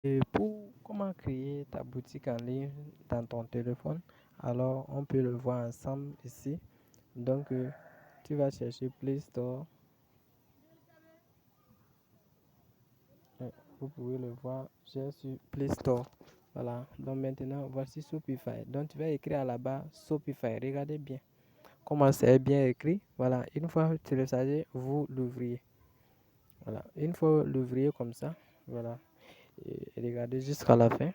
Et pour comment créer ta boutique en ligne dans ton téléphone, alors on peut le voir ensemble ici. Donc, tu vas chercher Play Store. Vous pouvez le voir, j'ai sur Play Store. Voilà, donc maintenant, voici Shopify. Donc, tu vas écrire à la barre Shopify. Regardez bien comment c'est bien écrit. Voilà, une fois téléchargé, vous l'ouvriez. Voilà, une fois l'ouvriez comme ça, voilà. Et regardez jusqu'à la fin.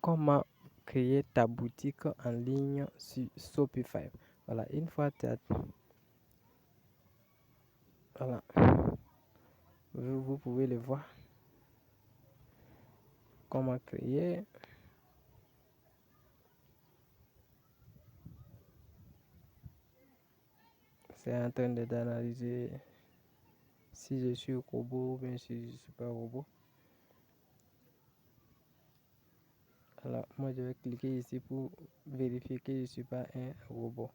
Comment créer ta boutique en ligne sur Shopify. Voilà, une fois tu as... Voilà, vous pouvez le voir. Comment créer. C'est en train d'analyser si je suis robot ou bien si je ne suis pas robot. Alors, moi je vais cliquer ici pour vérifier que je ne suis pas un robot.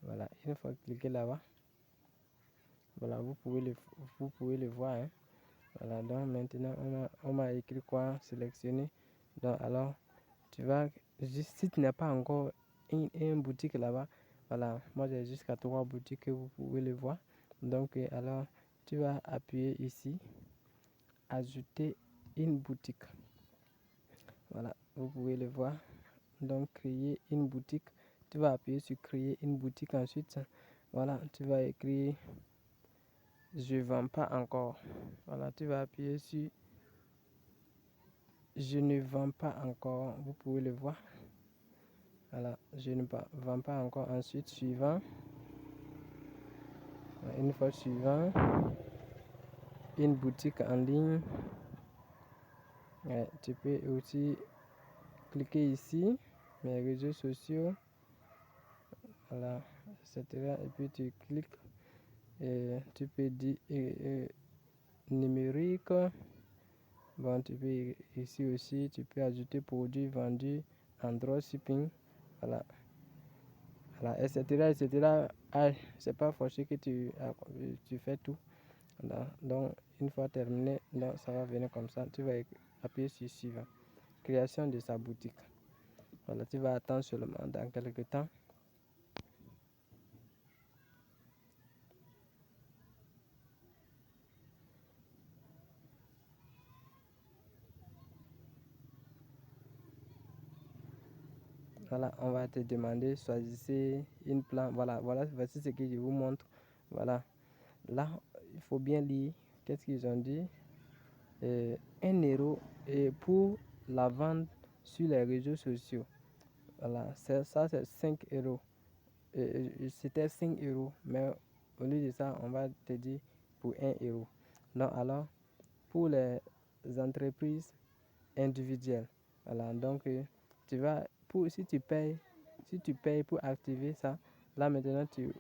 Voilà, une fois cliqué là-bas, voilà, vous pouvez le voir. Hein. Voilà, donc maintenant on m'a écrit quoi sélectionner. Donc alors, tu vas, si tu n'as pas encore une boutique là-bas, voilà, moi j'ai jusqu'à 3 boutiques que vous pouvez le voir. Donc alors, tu vas appuyer ici, ajouter une boutique. Voilà, vous pouvez le voir. Donc créer une boutique, tu vas appuyer sur créer une boutique ensuite. Voilà, tu vas écrire je vends pas encore. Voilà, tu vas appuyer sur je ne vends pas encore. Vous pouvez le voir. Voilà, je ne vends pas encore. Ensuite, suivant. Une fois suivant, une boutique en ligne. Tu peux aussi cliquer ici, mes réseaux sociaux. Voilà, etc. Et puis tu cliques. Et tu peux dire numérique. Bon, tu peux ici aussi, tu peux ajouter produits vendus en dropshipping. Voilà. Voilà, etc. etc. Ah, c'est pas forcé que tu fais tout. Voilà. Donc, une fois terminé, donc, ça va venir comme ça. Tu vas appuyer sur suivant. Création de sa boutique. Voilà, tu vas attendre seulement dans quelques temps. Voilà, on va te demander, choisissez une plan. Voilà, voici ce que je vous montre. Voilà, là, il faut bien lire. Qu'est-ce qu'ils ont dit? 1 € et pour la vente sur les réseaux sociaux. Voilà, ça c'est 5 €. C'était 5 €, mais au lieu de ça, on va te dire pour 1 €. Donc alors, pour les entreprises individuelles, voilà, donc tu vas, si tu payes pour activer ça, là maintenant tu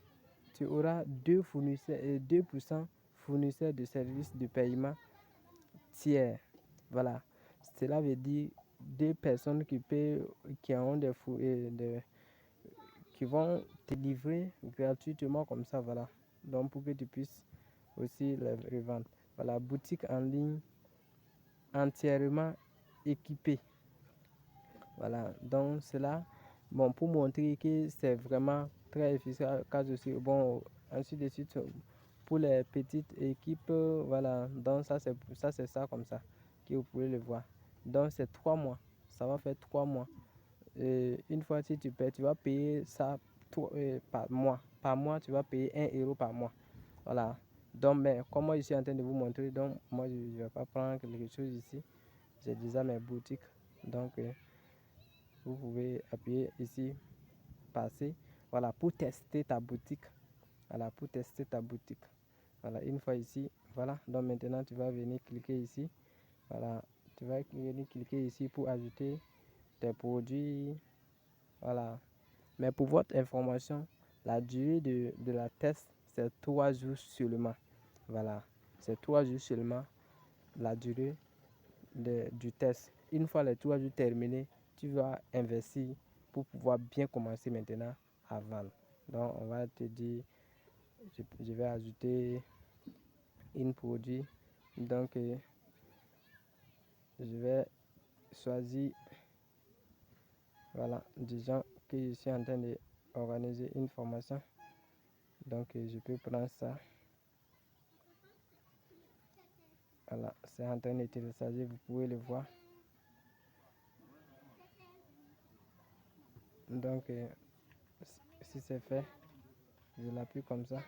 auras 2% fournisseurs de services de paiement tiers. Voilà, cela veut dire des personnes qui paient, qui ont qui vont te livrer gratuitement comme ça, voilà. Donc pour que tu puisses aussi les revendre. Voilà, boutique en ligne entièrement équipée. Voilà, donc cela, bon, pour montrer que c'est vraiment très efficace aussi. Bon, ensuite de suite, pour les petites équipes, voilà, donc ça c'est ça comme ça que vous pouvez le voir. Donc c'est 3 mois, ça va faire 3 mois. Et une fois si tu payes, tu vas payer ça par mois. Par mois, tu vas payer 1 € par mois. Voilà. Donc, mais comme moi je suis en train de vous montrer, donc moi je ne vais pas prendre quelque chose ici. J'ai déjà mes boutiques. Donc, vous pouvez appuyer ici, passer. Voilà, pour tester ta boutique. Voilà, pour tester ta boutique. Voilà, une fois ici, voilà. Donc maintenant, tu vas venir cliquer ici. Voilà, tu vas venir cliquer ici pour ajouter tes produits. Voilà. Mais pour votre information, la durée de la test, c'est 3 jours seulement. Voilà, c'est 3 jours seulement la durée du test. Une fois les 3 jours terminés, tu vas investir pour pouvoir bien commencer maintenant à vendre. Donc, on va te dire, je vais ajouter un produit. Donc, choisir, voilà, disons que je suis en train d'organiser une formation. Donc je peux prendre ça. Voilà, c'est en train de télécharger, vous pouvez le voir. Donc si c'est fait, je l'appuie comme ça.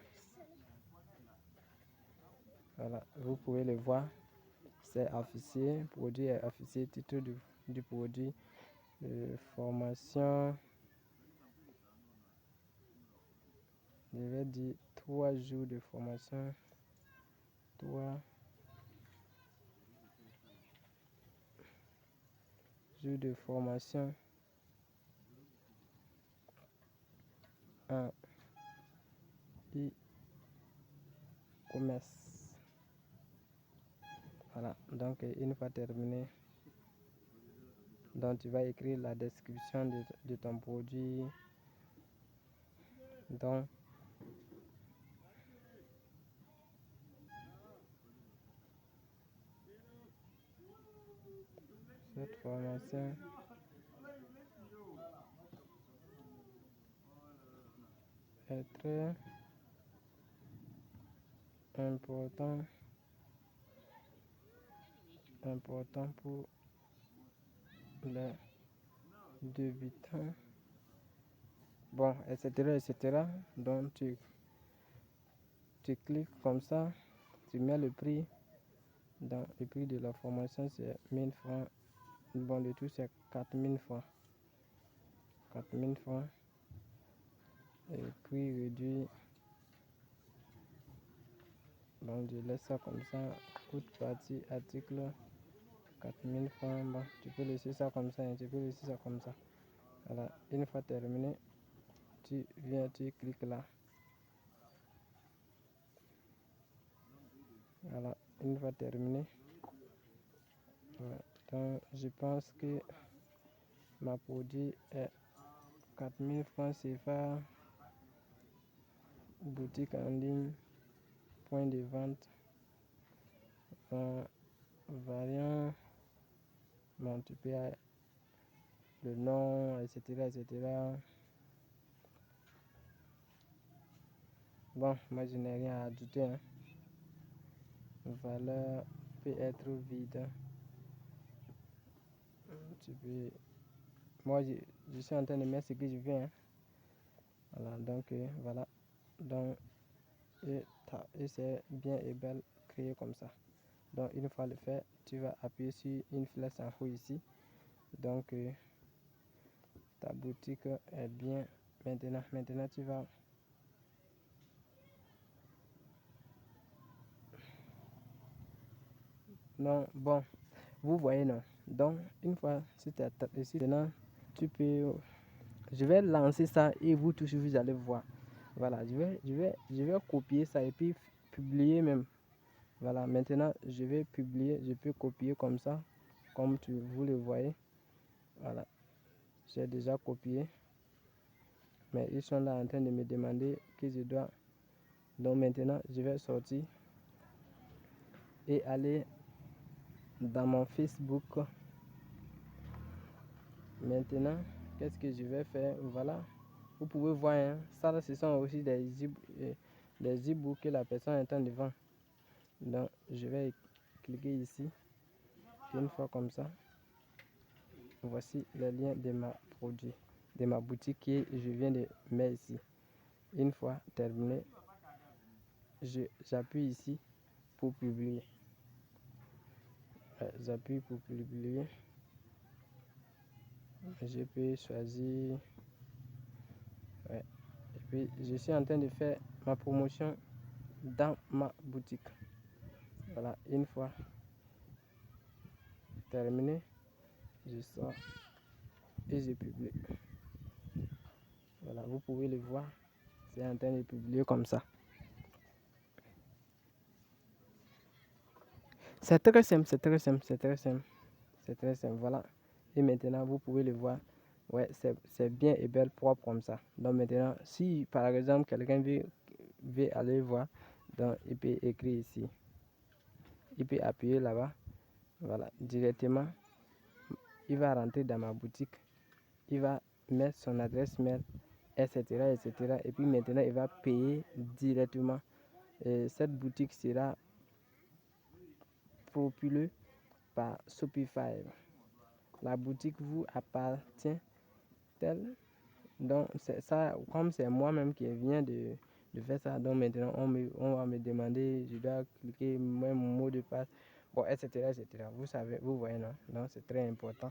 Voilà, vous pouvez le voir. C'est affiché, produit est affiché, titre du produit, formation. Je vais dire 3 jours de formation. 3 jours de formation en e-commerce. Voilà, donc une fois terminé, donc tu vas écrire la description de ton produit. Donc cette formation est très important pour les débutants. Bon, etc., etc. Donc tu cliques comme ça, tu mets le prix. Donc le prix de la formation c'est 1000 francs. Bon, le tout c'est 4000 francs. 4000 francs. Et prix réduit. Donc je laisse ça comme ça. Toute partie article 4000 francs. Bon, tu peux laisser ça comme ça. Tu peux laisser ça comme ça. Voilà, une fois terminé, tu viens, tu cliques là. Voilà, une fois terminé. Voilà. Donc je pense que ma produit est 4000 francs CFA. Boutique en ligne, point de vente, variant, bon, tu peux le nom, etc., etc. Bon, moi je n'ai rien à ajouter. Hein. Valeur peut être vide. Tu peux... Moi je suis en train de mettre ce que je veux. Hein. Voilà, donc voilà. Donc, et c'est bien et belle créé comme ça. Donc une fois le fait, tu vas appuyer sur une flèche en haut ici. Donc ta boutique est bien. Maintenant tu vas non, bon, vous voyez non. Donc une fois si tu as ici maintenant, tu peux, je vais lancer ça et vous tous vous allez voir. Voilà, je vais copier ça et puis publier même. Voilà, maintenant je vais publier, je peux copier comme ça, comme vous le voyez. Voilà, j'ai déjà copié. Mais ils sont là en train de me demander que je dois. Donc maintenant, je vais sortir et aller dans mon Facebook. Maintenant, qu'est-ce que je vais faire? Voilà, vous pouvez voir, hein, ça ce sont aussi des e-books que la personne est en train de vendre. Donc, je vais cliquer ici. Une fois comme ça, voici le lien de ma produit, de ma boutique que je viens de mettre ici. Une fois terminé, j'appuie ici pour publier. J'appuie pour publier. Je peux choisir. Ouais. Et puis je suis en train de faire ma promotion dans ma boutique. Voilà, une fois terminé, je sors et je publie. Voilà, vous pouvez le voir. C'est en train de publier comme ça. C'est très simple, c'est très simple, c'est très simple. C'est très simple, voilà. Et maintenant, vous pouvez le voir. Ouais, c'est bien et belle propre comme ça. Donc maintenant, si par exemple quelqu'un veut aller voir, donc il peut écrire ici. Il peut appuyer là-bas. Voilà, directement. il va rentrer dans ma boutique, il va mettre son adresse mail, etc., etc. Et puis maintenant, il va payer directement. Et cette boutique sera propulsée par Shopify. La boutique vous appartient telle. Donc, ça, comme c'est moi-même qui viens de faire ça, donc maintenant, on va me demander, je dois cliquer même mon mot de passe, bon, etc., etc. Vous savez, vous voyez, non? Donc, c'est très important.